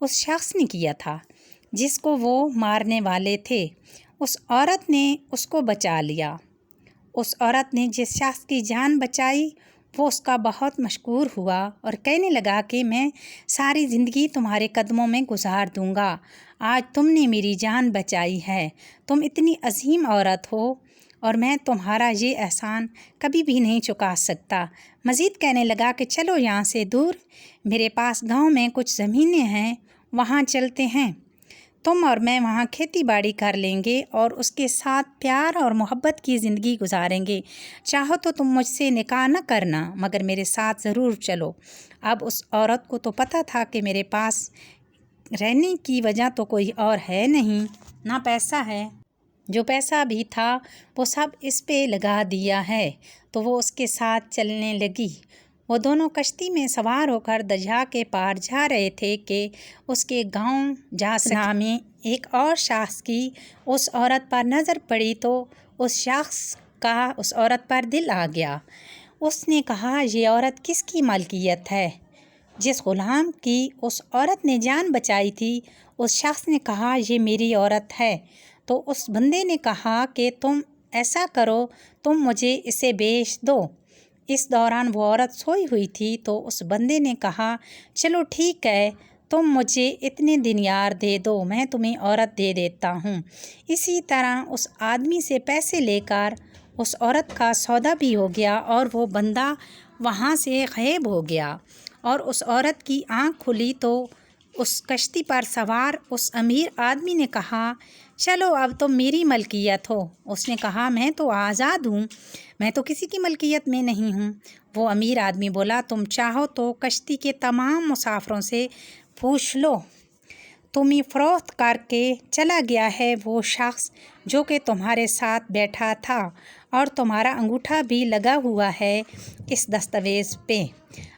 اس شخص نے کیا تھا جس کو وہ مارنے والے تھے۔ اس عورت نے اس کو بچا لیا۔ اس عورت نے جس شخص کی جان بچائی وہ اس کا بہت مشکور ہوا اور کہنے لگا کہ میں ساری زندگی تمہارے قدموں میں گزار دوں گا۔ آج تم نے میری جان بچائی ہے، تم اتنی عظیم عورت ہو اور میں تمہارا یہ احسان کبھی بھی نہیں چکا سکتا۔ مزید کہنے لگا کہ چلو یہاں سے دور، میرے پاس گاؤں میں کچھ زمینیں ہیں، وہاں چلتے ہیں، تم اور میں وہاں کھیتی باڑی کر لیں گے اور اس کے ساتھ پیار اور محبت کی زندگی گزاریں گے۔ چاہو تو تم مجھ سے نکاح نہ کرنا مگر میرے ساتھ ضرور چلو۔ اب اس عورت کو تو پتہ تھا کہ میرے پاس رہنے کی وجہ تو کوئی اور ہے نہیں، نہ پیسہ ہے، جو پیسہ بھی تھا وہ سب اس پہ لگا دیا ہے، تو وہ اس کے ساتھ چلنے لگی۔ وہ دونوں کشتی میں سوار ہو کر دریا کے پار جا رہے تھے کہ اس کے گاؤں جاس نامی ایک اور شخص کی اس عورت پر نظر پڑی تو اس شخص کا اس عورت پر دل آ گیا۔ اس نے کہا یہ عورت کس کی ملکیت ہے؟ جس غلام کی اس عورت نے جان بچائی تھی اس شخص نے کہا یہ میری عورت ہے۔ تو اس بندے نے کہا کہ تم ایسا کرو، تم مجھے اسے بیچ دو۔ اس دوران وہ عورت سوئی ہوئی تھی تو اس بندے نے کہا چلو ٹھیک ہے، تم مجھے اتنے دینار دے دو، میں تمہیں عورت دے دیتا ہوں۔ اسی طرح اس آدمی سے پیسے لے کر اس عورت کا سودا بھی ہو گیا اور وہ بندہ وہاں سے غائب ہو گیا۔ اور اس عورت کی آنکھ کھلی تو اس کشتی پر سوار اس امیر آدمی نے کہا چلو اب تم میری ملکیت ہو۔ اس نے کہا میں تو آزاد ہوں، میں تو کسی کی ملکیت میں نہیں ہوں۔ وہ امیر آدمی بولا تم چاہو تو کشتی کے تمام مسافروں سے پوچھ لو، تمہیں فروخت کر کے چلا گیا ہے وہ شخص جو کہ تمہارے ساتھ بیٹھا تھا اور تمہارا انگوٹھا بھی لگا ہوا ہے اس دستاویز پہ۔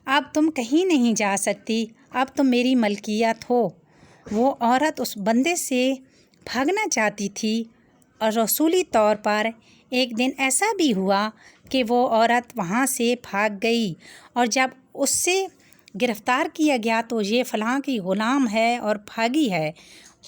اب تم کہیں نہیں جا سکتی، اب تم میری ملکیت ہو۔ وہ عورت اس بندے سے بھاگنا چاہتی تھی اور رسولی طور پر ایک دن ایسا بھی ہوا کہ وہ عورت وہاں سے بھاگ گئی اور جب اس سے گرفتار کیا گیا تو یہ فلاں کی غلام ہے اور بھاگی ہے،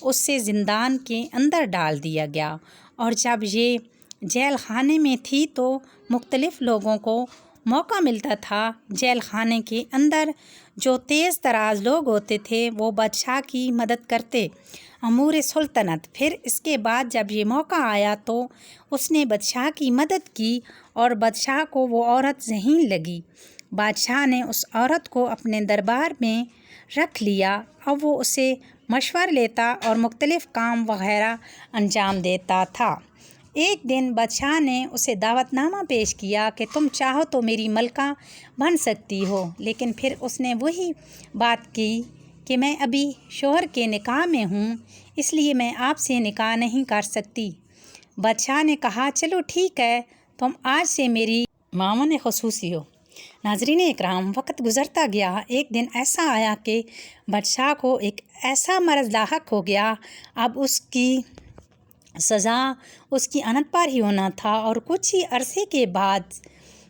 اس سے زندان کے اندر ڈال دیا گیا۔ اور جب یہ جیل خانے میں تھی تو مختلف لوگوں کو موقع ملتا تھا، جیل خانے کے اندر جو تیز تراز لوگ ہوتے تھے وہ بادشاہ کی مدد کرتے، امور سلطنت۔ پھر اس کے بعد جب یہ موقع آیا تو اس نے بادشاہ کی مدد کی اور بادشاہ کو وہ عورت ذہین لگی۔ بادشاہ نے اس عورت کو اپنے دربار میں رکھ لیا اور وہ اسے مشورہ لیتا اور مختلف کام وغیرہ انجام دیتا تھا۔ ایک دن بادشاہ نے اسے دعوت نامہ پیش کیا کہ تم چاہو تو میری ملکہ بن سکتی ہو، لیکن پھر اس نے وہی بات کی کہ میں ابھی شوہر کے نکاح میں ہوں، اس لیے میں آپ سے نکاح نہیں کر سکتی۔ بادشاہ نے کہا چلو ٹھیک ہے، تم آج سے میری معاون خصوصی ہو۔ ناظرین اکرام، وقت گزرتا گیا، ایک دن ایسا آیا کہ بادشاہ کو ایک ایسا مرض لاحق ہو گیا۔ اب اس کی سزا اس کی انت پر ہی ہونا تھا اور کچھ ہی عرصے کے بعد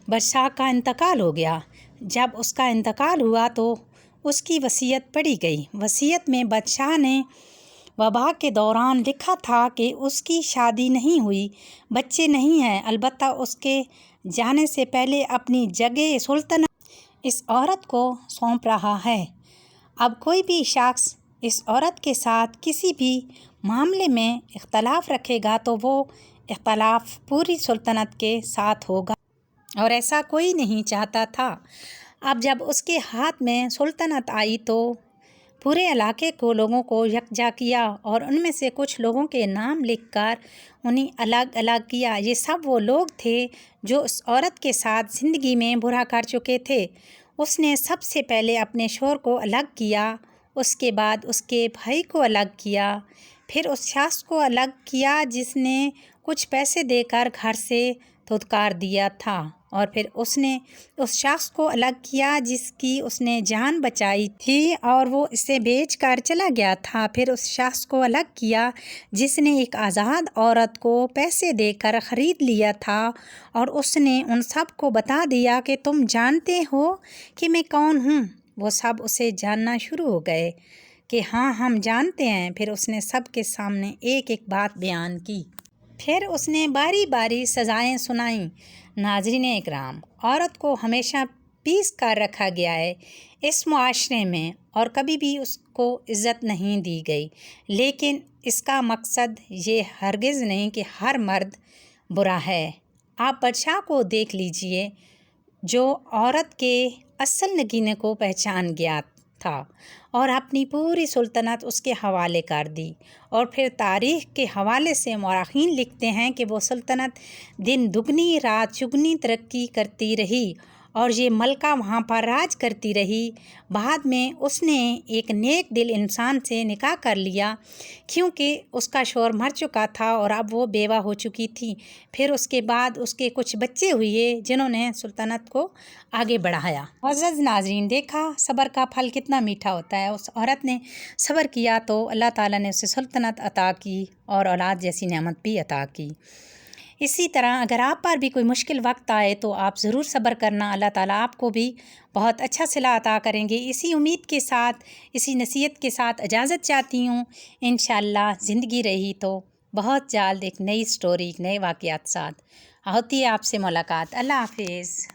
بادشاہ کا انتقال ہو گیا۔ جب اس کا انتقال ہوا تو اس کی وصیت پڑھی گئی۔ وصیت میں بادشاہ نے وبا کے دوران لکھا تھا کہ اس کی شادی نہیں ہوئی، بچے نہیں ہیں، البتہ اس کے جانے سے پہلے اپنی جگہ سلطنت اس عورت کو سونپ رہا ہے۔ اب کوئی بھی شخص اس عورت کے ساتھ کسی بھی معاملے میں اختلاف رکھے گا تو وہ اختلاف پوری سلطنت کے ساتھ ہوگا اور ایسا کوئی نہیں چاہتا تھا۔ اب جب اس کے ہاتھ میں سلطنت آئی تو پورے علاقے کو لوگوں کو یکجا کیا اور ان میں سے کچھ لوگوں کے نام لکھ کر انہیں الگ الگ کیا۔ یہ سب وہ لوگ تھے جو اس عورت کے ساتھ زندگی میں برا کر چکے تھے۔ اس نے سب سے پہلے اپنے شوہر کو الگ کیا، اس کے بعد اس کے بھائی کو الگ کیا، پھر اس شخص کو الگ کیا جس نے کچھ پیسے دے کر گھر سے دھتکار دیا تھا، اور پھر اس نے اس شخص کو الگ کیا جس کی اس نے جان بچائی تھی اور وہ اسے بیچ کر چلا گیا تھا، پھر اس شخص کو الگ کیا جس نے ایک آزاد عورت کو پیسے دے کر خرید لیا تھا اور اس نے ان سب کو بتا دیا کہ تم جانتے ہو کہ میں کون ہوں۔ وہ سب اسے جاننا شروع ہو گئے کہ ہاں ہم جانتے ہیں۔ پھر اس نے سب کے سامنے ایک ایک بات بیان کی۔ پھر اس نے باری باری سزائیں سنائیں۔ ناظرین اکرام، عورت کو ہمیشہ پیس کر رکھا گیا ہے اس معاشرے میں اور کبھی بھی اس کو عزت نہیں دی گئی، لیکن اس کا مقصد یہ ہرگز نہیں کہ ہر مرد برا ہے۔ آپ بادشاہ کو دیکھ لیجئے جو عورت کے اصل نگینے کو پہچان گیا تھا اور اپنی پوری سلطنت اس کے حوالے کر دی، اور پھر تاریخ کے حوالے سے مورخین لکھتے ہیں کہ وہ سلطنت دن دگنی رات چگنی ترقی کرتی رہی اور یہ ملکہ وہاں پر راج کرتی رہی۔ بعد میں اس نے ایک نیک دل انسان سے نکاح کر لیا کیونکہ اس کا شوہر مر چکا تھا اور اب وہ بیوہ ہو چکی تھی۔ پھر اس کے بعد اس کے کچھ بچے ہوئے جنہوں نے سلطنت کو آگے بڑھایا۔ معزز ناظرین، دیکھا صبر کا پھل کتنا میٹھا ہوتا ہے۔ اس عورت نے صبر کیا تو اللہ تعالیٰ نے اسے سلطنت عطا کی اور اولاد جیسی نعمت بھی عطا کی۔ اسی طرح اگر آپ پر بھی کوئی مشکل وقت آئے تو آپ ضرور صبر کرنا، اللہ تعالیٰ آپ کو بھی بہت اچھا صلہ عطا کریں گے۔ اسی امید کے ساتھ، اسی نصیحت کے ساتھ اجازت چاہتی ہوں۔ انشاءاللہ زندگی رہی تو بہت جلد ایک نئی سٹوری، ایک نئے واقعات ساتھ ہوتی ہے آپ سے ملاقات۔ اللہ حافظ۔